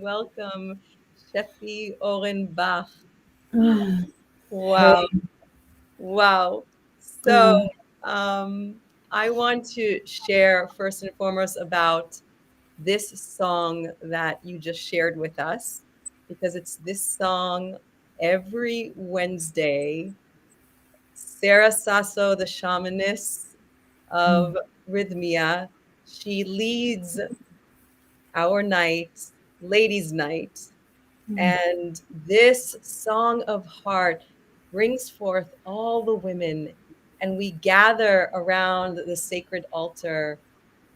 Welcome, Sheffy Oren Bach. Hey. Wow. Wow. So, I want to share first and foremost about this song that you just shared with us, because it's this song every Wednesday. Sarah Sasso, the shamaness of Rythmia, she leads our night, ladies' night. And this song of heart brings forth all the women, and we gather around the sacred altar.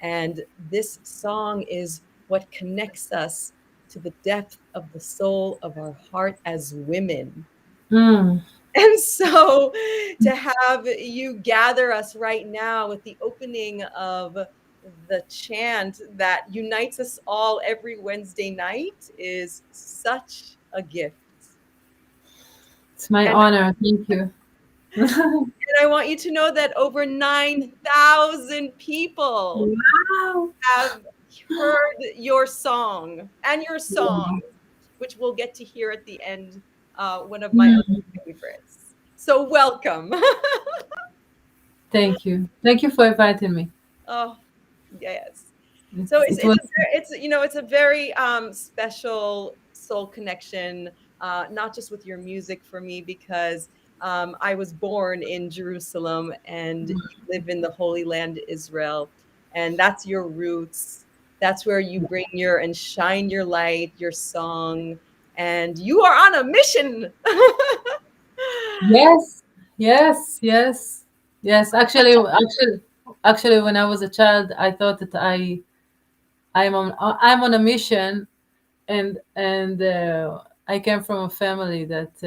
And this song is what connects us to the depth of the soul of our heart as women. And so to have you gather us right now with the opening of the chant that unites us all every Wednesday night is such a gift. It's my honor. Thank you. And I want you to know that over 9,000 people Wow. have heard your song and your song, which we'll get to hear at the end, one of my other favorites. So welcome. Thank you. Thank you for inviting me. Oh, yes. So It was it's a very special soul connection, not just with your music for me, because I was born in Jerusalem and you live in the Holy Land, Israel, and that's your roots. That's where you bring your and shine your light, your song, and you are on a mission. yes, yes, yes, yes. Actually, when I was a child, I thought that I'm on a mission, and I came from a family that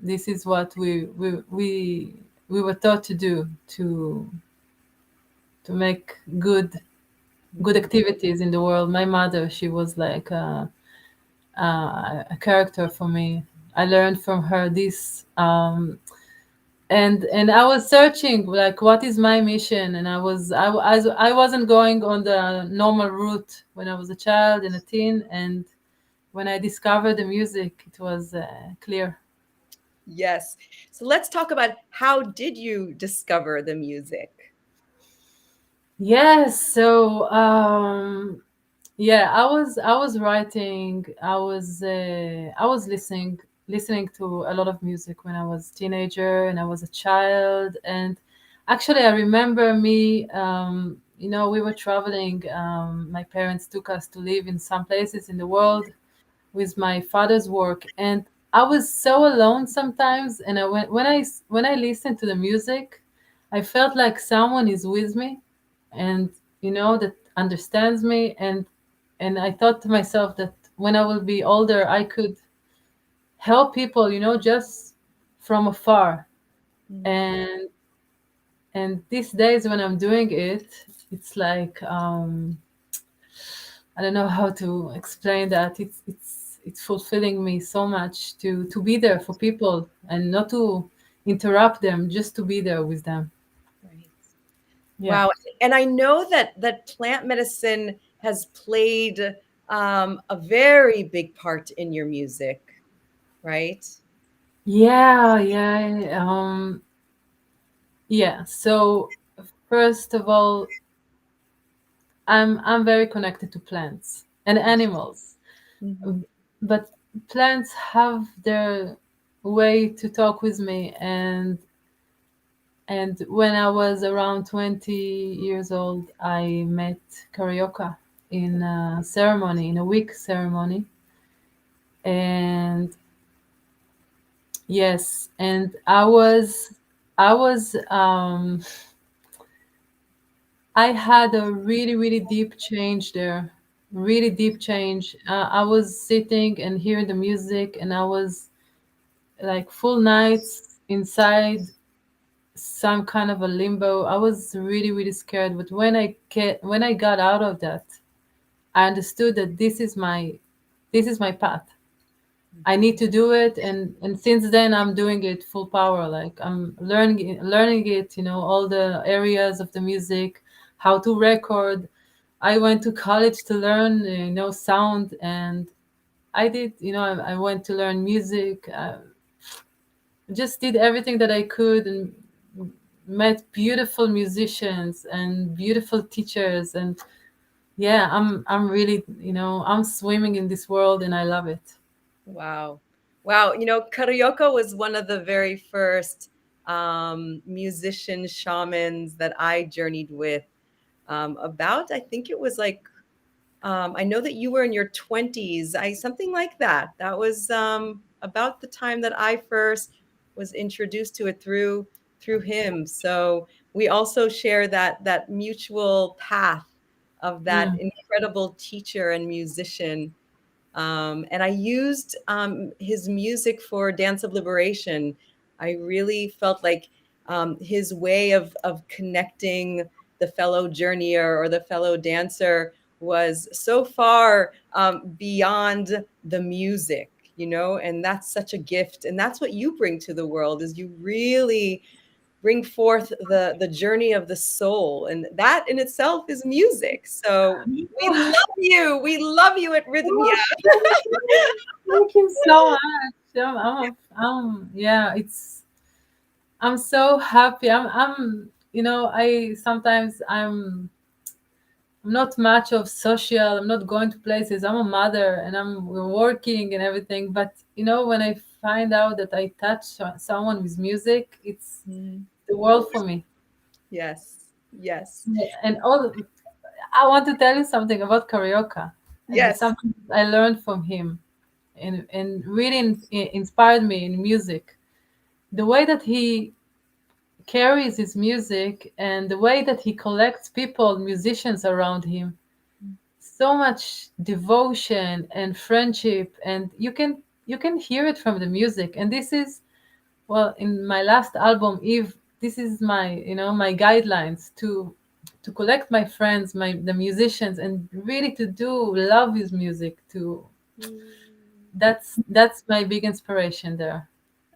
this is what we were taught to do to make good activities in the world. My mother, she was like a character for me. I learned from her this, and I was searching like what is my mission, and I wasn't going on the normal route when I was a child and a teen, and when I discovered the music, it was clear. Yes. So let's talk about, how did you discover the music? Yes, so yeah, I was writing. I was listening to a lot of music when I was teenager and I was a child. And actually, I remember me. We were traveling. My parents took us to live in some places in the world with my father's work, and I was so alone sometimes. And when I listened to the music, I felt like someone is with me, and that understands me. And I thought to myself that when I will be older, I could help people, just from afar. Mm. and these days when I'm doing it, it's like I don't know how to explain that. It's fulfilling me so much to be there for people and not to interrupt them, just to be there with them. Right. Yeah. Wow. And I know that plant medicine has played a very big part in your music, right? Yeah, yeah. Yeah. So first of all, I'm very connected to plants and animals. Mhm. But plants have their way to talk with me, and when I was around 20 years old, I met karaoke in a ceremony, in a week ceremony. And yes, and I was I had a really, really deep change there. Really deep change. I was sitting and hearing the music, and I was like full nights inside some kind of a limbo. I was really, really scared. But when I got out of that, I understood that this is my path. I need to do it, and since then I'm doing it full power. Like I'm learning it. You know, all the areas of the music, how to record. I went to college to learn, sound, and I did. I went to learn music. Just did everything that I could, and met beautiful musicians and beautiful teachers. And yeah, I'm really, I'm swimming in this world, and I love it. Wow. Wow. Karaoke was one of the very first musician shamans that I journeyed with I think it was like, I know that you were in your 20s, something like that. That was about the time that I first was introduced to it through him. So we also share that mutual path of that Mm. incredible teacher and musician. And I used his music for Dance of Liberation. I really felt like his way of connecting the fellow journeyer or the fellow dancer was so far beyond the music, and that's such a gift. And that's what you bring to the world is you really bring forth the journey of the soul, and that in itself is music. So we love you at Rhythmia. Oh, thank you so much. Yeah, I'm so happy. I sometimes I'm not much of social. I'm not going to places. I'm a mother and I'm working and everything. But when I find out that I touch someone with music, it's Mm. the world for me. Yes, yes, And all I want to tell you something about karaoke. There's yes. something I learned from him, and really inspired me in music. The way that he carries his music and the way that he collects people, musicians around him, so much devotion and friendship, and you can hear it from the music. And this is, well, in my last album, Eve, this is my, my guidelines to collect my friends, the musicians, and really to do love his music. To Mm. That's my big inspiration there.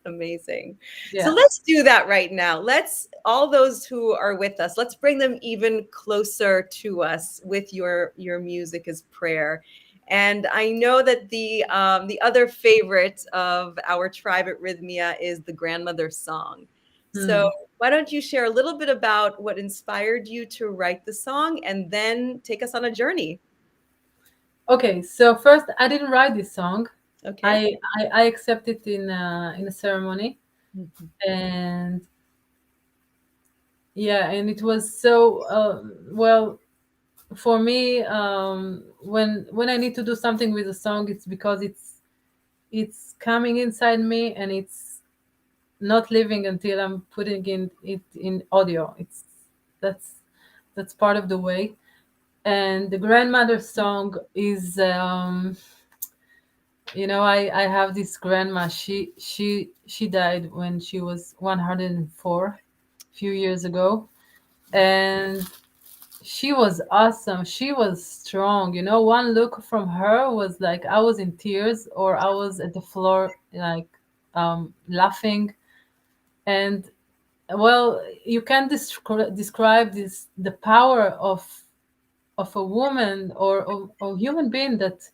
Amazing. So Yeah. let's do that right now. Let's, all those who are with us, let's bring them even closer to us with your music as prayer. And I know that the other favorite of our tribe at Rhythmia is the grandmother song. So Hmm. why don't you share a little bit about what inspired you to write the song and then take us on a journey? Okay, so first, I didn't write this song. Okay. I accept it in a ceremony, Mhm. and yeah, and it was so well for me. When I need to do something with a song, it's because it's coming inside me, and it's not living until I'm putting it in audio. That's that's part of the way. And the grandmother song is I have this grandma. She died when she was 104 few years ago, and she was awesome. She was strong. One look from her was like I was in tears, or I was at the floor, like laughing. And well, you can describe this the power of a woman, or human being that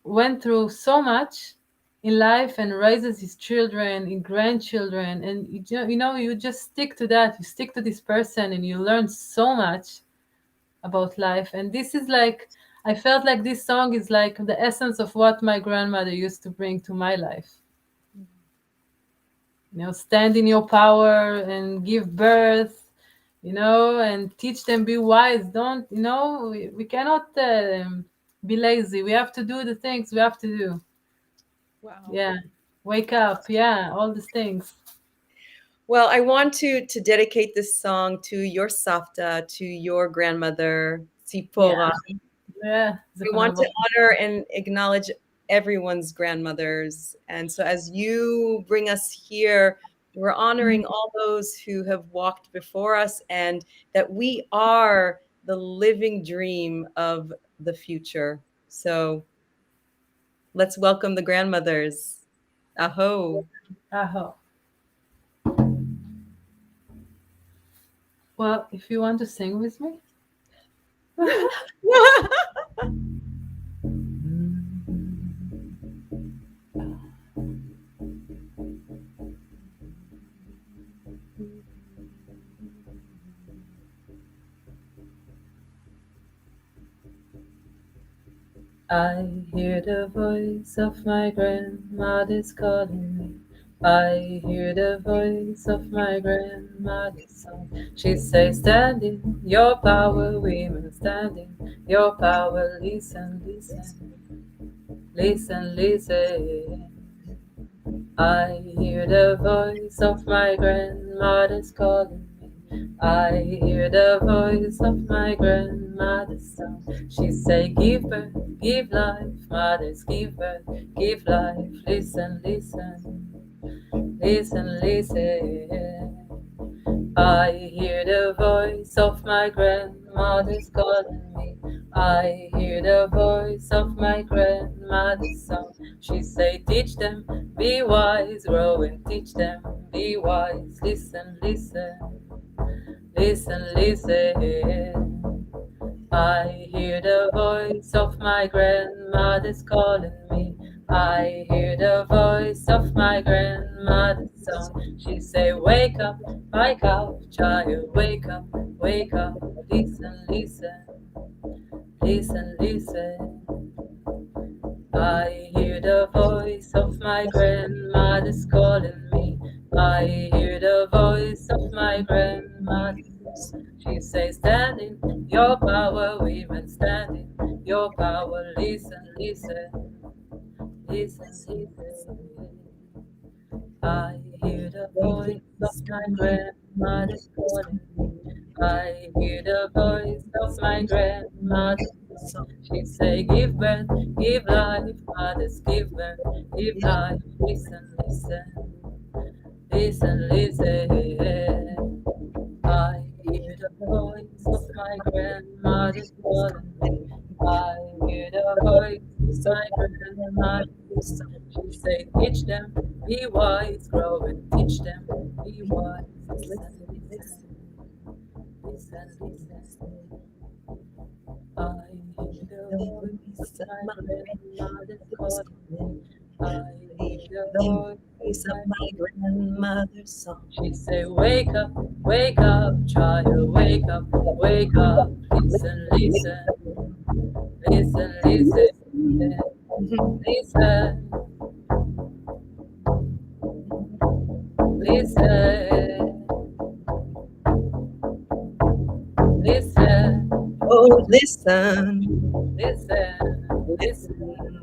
went through so much in life and raises his children and grandchildren, and you just stick to that. You stick to this person and you learn so much about life. And this is like, I felt like this song is like the essence of what my grandmother used to bring to my life. Stand in your power and give birth, and teach them, be wise. Don't, we cannot be lazy. We have to do the things we have to do. Wow. Yeah. Wake up. Yeah. All these things. Well, I want to dedicate this song to your Savta, to your grandmother, Yeah. Sipora. Yeah. We want to honor and acknowledge everyone's grandmothers. And so as you bring us here, we're honoring all those who have walked before us, and that we are the living dream of the future. So let's welcome the grandmothers. Aho. Aho. Well, if you want to sing with me. I hear the voice of my grandmother's calling me. I hear the voice of my grandmother's song. She says, stand in your power, women, stand in your power. Listen, listen, listen, listen. I hear the voice of my grandmother's calling me. I hear the voice of my grandmother's song. She say, give birth, give life, mothers, give birth, give life. Listen, listen, listen, listen. I hear the voice of my grandmother's calling me. I hear the voice of my grandmother's song. She say, teach them, be wise, grow and teach them, be wise. Listen, listen, listen, listen. I hear the voice of my grandmother's calling me. I hear the voice of my grandmother's song. She say, wake up, my cow, child, wake up, listen, listen, listen, listen. I hear the voice of my grandmother's calling me. I hear the voice of my grandmother's song. She says, stand in your power, women, stand in your power. Listen, listen, listen, listen. I hear the voice of my grandmother's calling me. I hear the voice of my grandmother's song. She say, give birth, give life, mothers, give birth, give life. Listen, listen, listen, listen. I hear the voice of my grandmother's calling me. I hear the voice of my grandmother's song. She say, teach them, be wise, grow and teach them, be wise. Listen, listen, listen, listen. I hear the voice of my grandmother's calling me. I hear the voice of my Grandmother's song. She say, wake up, child, wake up, listen, listen, listen, listen, listen, listen, listen, Oh, listen, listen, listen. listen.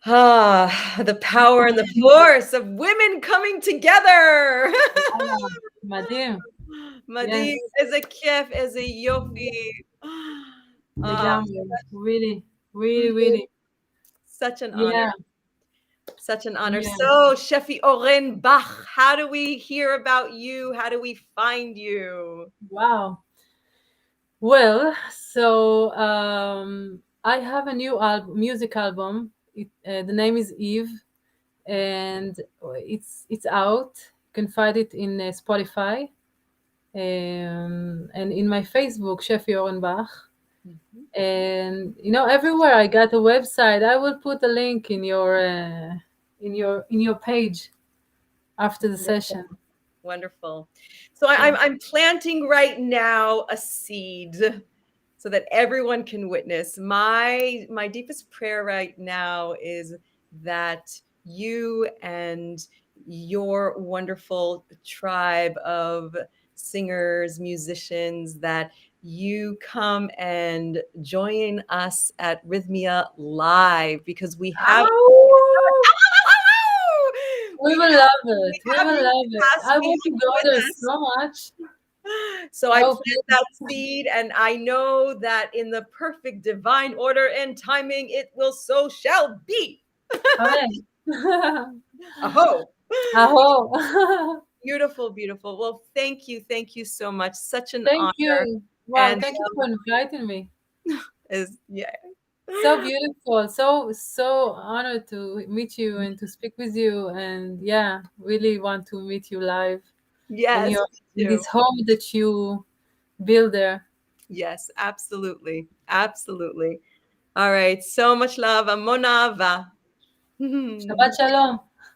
Ah, the power and the force of women coming together. מדהים. מדהים, Yes, איזה כיף, איזה יופי. Oh, לגמרי. Really, really, mhm, really. such an honor. Yeah, Such an honor. yeah. So, Sheffy Oren Bach, how do we hear about you? How do we find you? Wow. Well, so I have a new music album. The name is Eve, and it's out. You can find it in Spotify, and in my Facebook, Sheffy Oren Bach. Mhm. And everywhere I got a website, I will put a link in your page after the session. Wonderful. So Yeah. I'm planting right now a seed so that everyone can witness. My deepest prayer right now is that you and your wonderful tribe of singers, musicians, that you come and join us at Rhythmia Live, because we have Ow! We we will have love we it. We have will you love with it. us. I We want have to you go with there us. so much. So I Oh, plant that seed, and I know that in the perfect divine order and timing, it will so shall be. amen. Aho. Aho. Beautiful, beautiful. Well, thank you so much. Such an Thank honor. you. Wow, And thank you for inviting me. is yeah. So beautiful. So honored to meet you and to speak with you. And yeah, really want to meet you live in Yes, your me in too. this home that you build there. Yes, absolutely. Absolutely. All right. So much love. Amonava. Shabbat shalom.